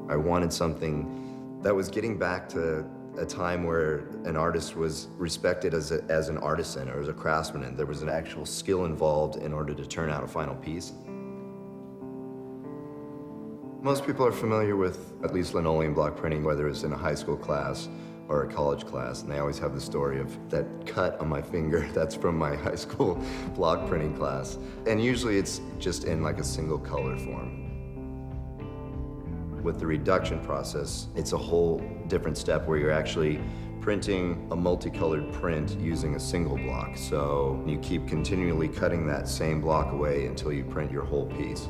I wanted something that was getting back to a time where an artist was respected as an artisan or as a craftsman, and there was an actual skill involved in order to turn out a final piece. Most people are familiar with at least linoleum block printing, whether it's in a high school class or a college class, and they always have the story of that cut on my finger. That's from my high school block printing class. And usually it's just in like a single color form. With the reduction process, it's a whole different step where you're actually printing a multicolored print using a single block. So you keep continually cutting that same block away until you print your whole piece.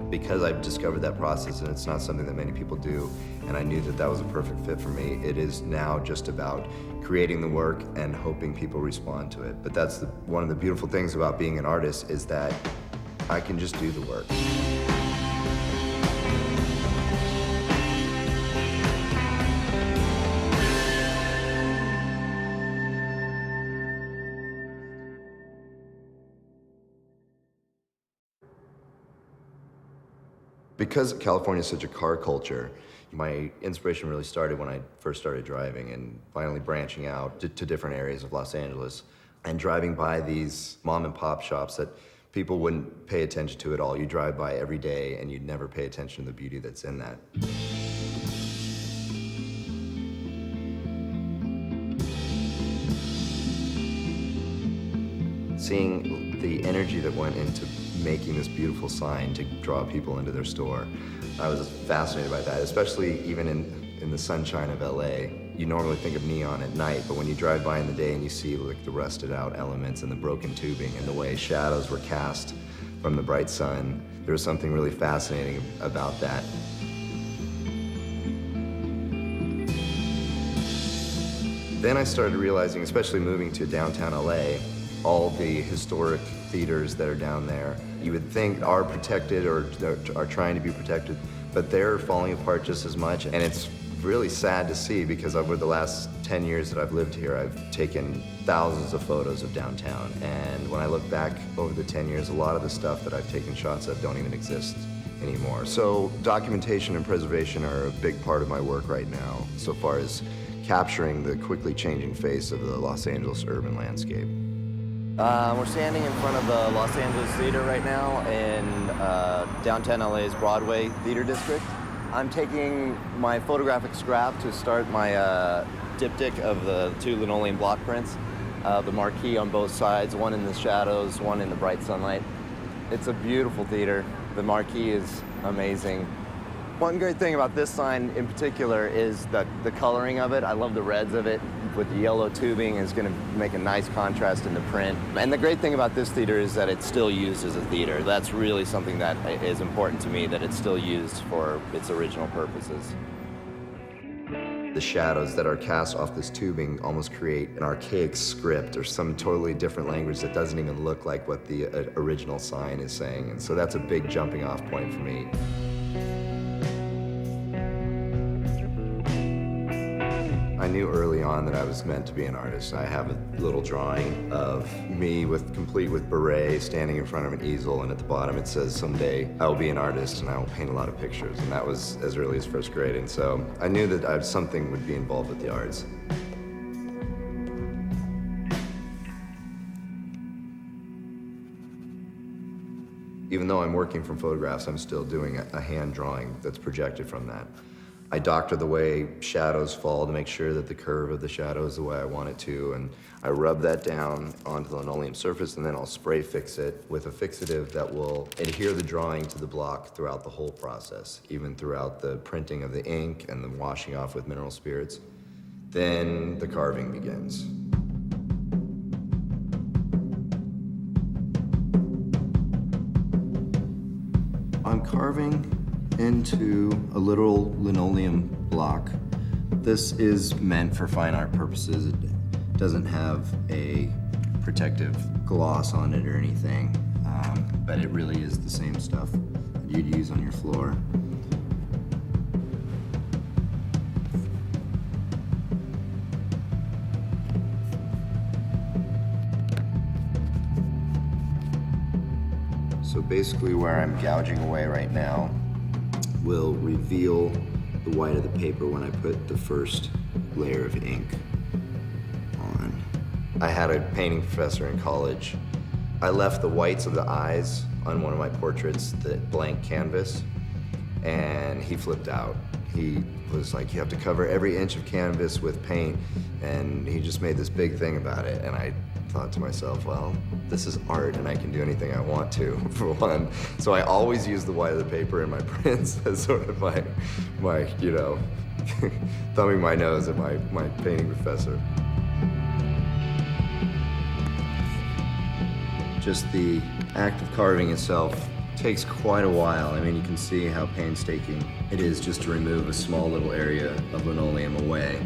Because I've discovered that process, and it's not something that many people do, and I knew that that was a perfect fit for me, it is now just about creating the work and hoping people respond to it. But that's one of the beautiful things about being an artist, is that I can just do the work. Because California is such a car culture, my inspiration really started when I first started driving and finally branching out to different areas of Los Angeles and driving by these mom and pop shops that people wouldn't pay attention to at all. You drive by every day and you'd never pay attention to the beauty that's in that. Seeing the energy that went into making this beautiful sign to draw people into their store, I was fascinated by that, especially even in the sunshine of LA. You normally think of neon at night, but when you drive by in the day and you see like the rusted out elements and the broken tubing and the way shadows were cast from the bright sun, there was something really fascinating about that. Then I started realizing, especially moving to downtown LA, all the historic theaters that are down there, you would think are protected or are trying to be protected, but they're falling apart just as much. And it's really sad to see, because over the last 10 years that I've lived here, I've taken thousands of photos of downtown. And when I look back over the 10 years, a lot of the stuff that I've taken shots of don't even exist anymore. So documentation and preservation are a big part of my work right now, so far as capturing the quickly changing face of the Los Angeles urban landscape. We're standing in front of the Los Angeles Theater right now in downtown LA's Broadway Theater District. I'm taking my photographic scrap to start my diptych of the 2 linoleum block prints. The marquee on both sides, one in the shadows, one in the bright sunlight. It's a beautiful theater. The marquee is amazing. One great thing about this sign in particular is the coloring of it. I love the reds of it. With the yellow tubing, is going to make a nice contrast in the print. And the great thing about this theater is that it's still used as a theater. That's really something that is important to me, that it's still used for its original purposes. The shadows that are cast off this tubing almost create an archaic script or some totally different language that doesn't even look like what the original sign is saying. And so that's a big jumping off point for me. I knew early on that I was meant to be an artist. I have a little drawing of me complete with beret standing in front of an easel, and at the bottom it says, "Someday I will be an artist and I will paint a lot of pictures." And that was as early as first grade, and so I knew that something would be involved with the arts. Even though I'm working from photographs, I'm still doing a hand drawing that's projected from that. I doctor the way shadows fall to make sure that the curve of the shadow is the way I want it to, and I rub that down onto the linoleum surface, and then I'll spray fix it with a fixative that will adhere the drawing to the block throughout the whole process, even throughout the printing of the ink and the washing off with mineral spirits. Then the carving begins. I'm carving into a literal linoleum block. This is meant for fine art purposes. It doesn't have a protective gloss on it or anything, but it really is the same stuff that you'd use on your floor. So basically where I'm gouging away right now will reveal the white of the paper when I put the first layer of ink on. I had a painting professor in college. I left the whites of the eyes on one of my portraits, the blank canvas, and he flipped out. He was like, you have to cover every inch of canvas with paint, and he just made this big thing about it. And I thought to myself, well, this is art and I can do anything I want to, for one. So I always use the white of the paper in my prints as sort of my you know, thumbing my nose at my painting professor. Just the act of carving itself takes quite a while. I mean, you can see how painstaking it is just to remove a small little area of linoleum away.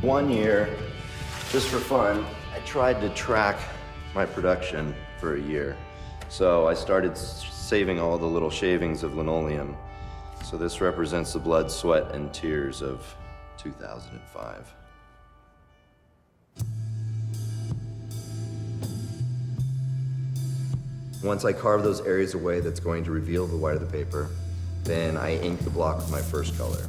One year, just for fun, I tried to track my production for a year. So I started saving all the little shavings of linoleum. So this represents the blood, sweat, and tears of 2005. Once I carve those areas away that's going to reveal the white of the paper, then I ink the block with my first color.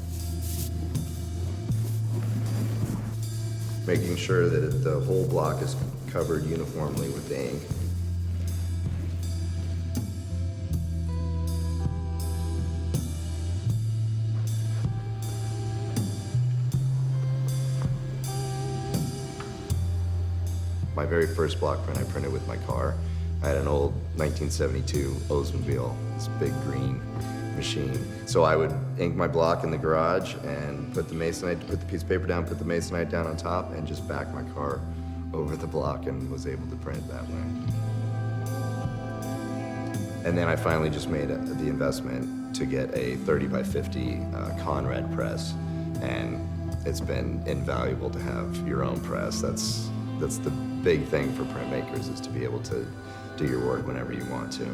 Making sure that the whole block is covered uniformly with the ink. My very first block print I printed with my car. I had an old 1972 Oldsmobile, this big green machine. So I would ink my block in the garage and put the masonite, put the piece of paper down, put the masonite down on top, and just back my car over the block and was able to print that way. And then I finally just made the investment to get a 30 by 50 Conrad press, and it's been invaluable to have your own press. That's the big thing for printmakers, is to be able to do your work whenever you want to.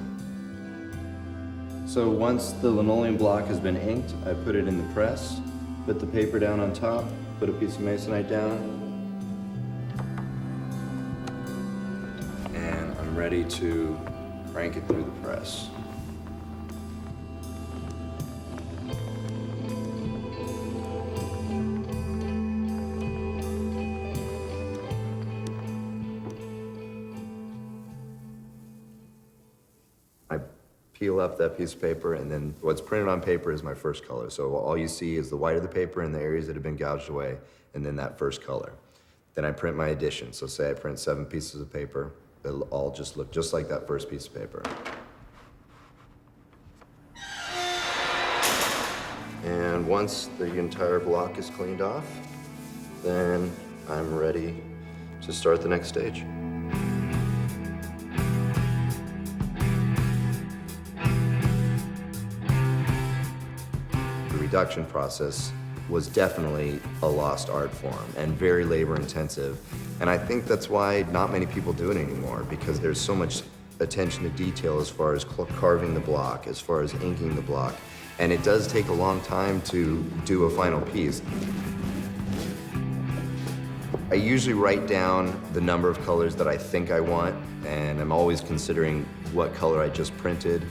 So once the linoleum block has been inked, I put it in the press, put the paper down on top, put a piece of masonite down, and I'm ready to crank it through the press. I peel up that piece of paper, and then what's printed on paper is my first color. So all you see is the white of the paper and the areas that have been gouged away, and then that first color. Then I print my addition. So say I print 7 pieces of paper, it'll all just look just like that first piece of paper. And once the entire block is cleaned off, then I'm ready to start the next stage. The reduction process was definitely a lost art form and very labor intensive. And I think that's why not many people do it anymore, because there's so much attention to detail as far as carving the block, as far as inking the block. And it does take a long time to do a final piece. I usually write down the number of colors that I think I want, and I'm always considering what color I just printed.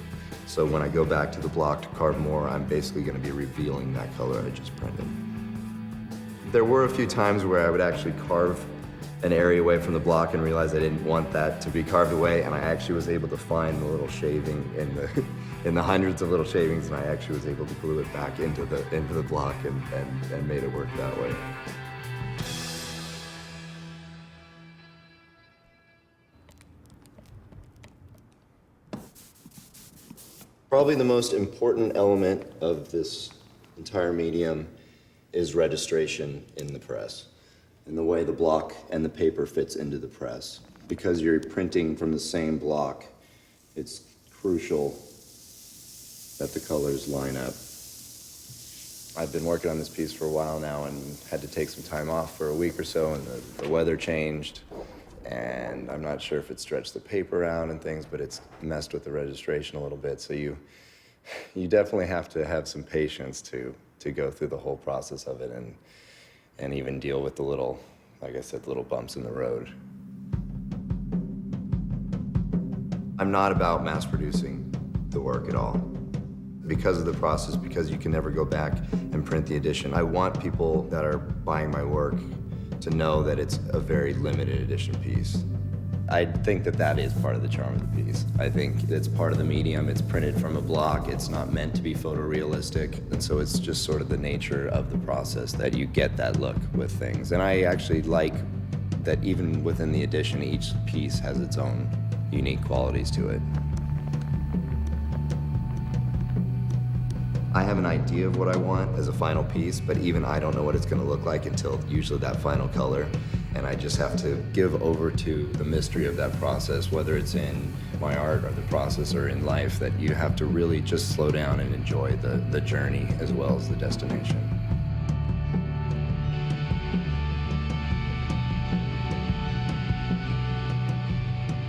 So when I go back to the block to carve more, I'm basically going to be revealing that color I just printed. There were a few times where I would actually carve an area away from the block and realize I didn't want that to be carved away, and I actually was able to find the little shaving in the hundreds of little shavings, and I actually was able to glue it back into the block and made it work that way. Probably the most important element of this entire medium is registration in the press, and the way the block and the paper fits into the press. Because you're printing from the same block, it's crucial that the colors line up. I've been working on this piece for a while now and had to take some time off for a week or so, and the weather changed. And I'm not sure if it stretched the paper out and things, but it's messed with the registration a little bit. So you definitely have to have some patience to go through the whole process of it and even deal with the little, like I said, little bumps in the road. I'm not about mass producing the work at all. Because of the process, because you can never go back and print the edition, I want people that are buying my work to know that it's a very limited edition piece. I think that that is part of the charm of the piece. I think it's part of the medium. It's printed from a block. It's not meant to be photorealistic. And so it's just sort of the nature of the process that you get that look with things. And I actually like that even within the edition, each piece has its own unique qualities to it. I have an idea of what I want as a final piece, but even I don't know what it's going to look like until usually that final color. And I just have to give over to the mystery of that process, whether it's in my art or the process or in life, that you have to really just slow down and enjoy the journey as well as the destination.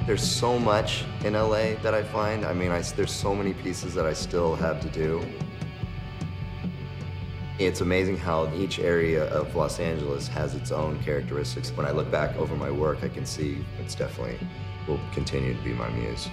There's so much in LA that I find. I mean, there's so many pieces that I still have to do. It's amazing how each area of Los Angeles has its own characteristics. When I look back over my work, I can see it's definitely will continue to be my muse.